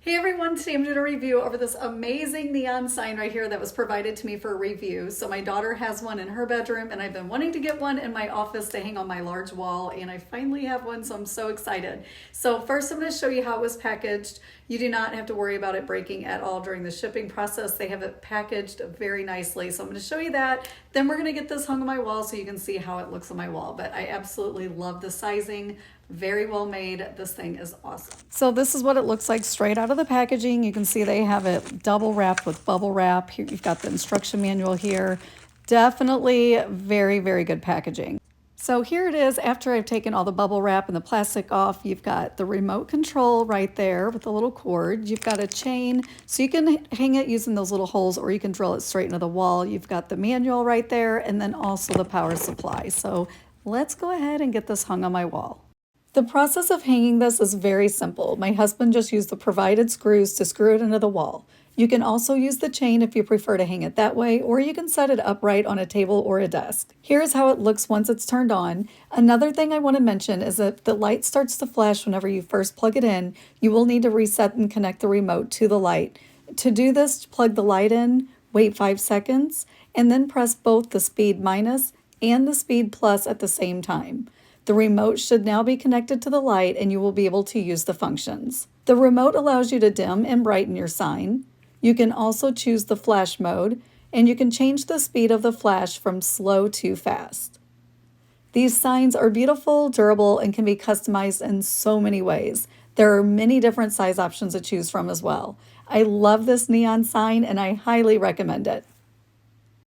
Hey everyone, today I'm doing a review over this amazing neon sign right here that was provided to me for a review. So my daughter has one in her bedroom and I've been wanting to get one in my office to hang on my large wall, and I finally have one, so I'm so excited. So first I'm going to show you how it was packaged. You do not have to worry about it breaking at all during the shipping process. They have it packaged very nicely. So I'm going to show you that. Then we're going to get this hung on my wall so you can see how it looks on my wall. But I absolutely love the sizing. Very well made. This thing is awesome. So this is what it looks like straight out of the packaging. You can see they have it double wrapped with bubble wrap. Here you've got the instruction manual here. Definitely very, very good packaging. So here it is after I've taken all the bubble wrap and the plastic off. You've got the remote control right there with the little cord. You've got a chain so you can hang it using those little holes, or you can drill it straight into the wall. You've got the manual right there, and then also the power supply. So let's go ahead and get this hung on my wall. The process of hanging this is very simple. My husband just used the provided screws to screw it into the wall. You can also use the chain if you prefer to hang it that way, or you can set it upright on a table or a desk. Here's how it looks once it's turned on. Another thing I want to mention is that if the light starts to flash whenever you first plug it in, you will need to reset and connect the remote to the light. To do this, plug the light in, wait 5 seconds, and then press both the speed minus and the speed plus at the same time. The remote should now be connected to the light and you will be able to use the functions. The remote allows you to dim and brighten your sign. You can also choose the flash mode, and you can change the speed of the flash from slow to fast. These signs are beautiful, durable, and can be customized in so many ways. There are many different size options to choose from as well. I love this neon sign and I highly recommend it.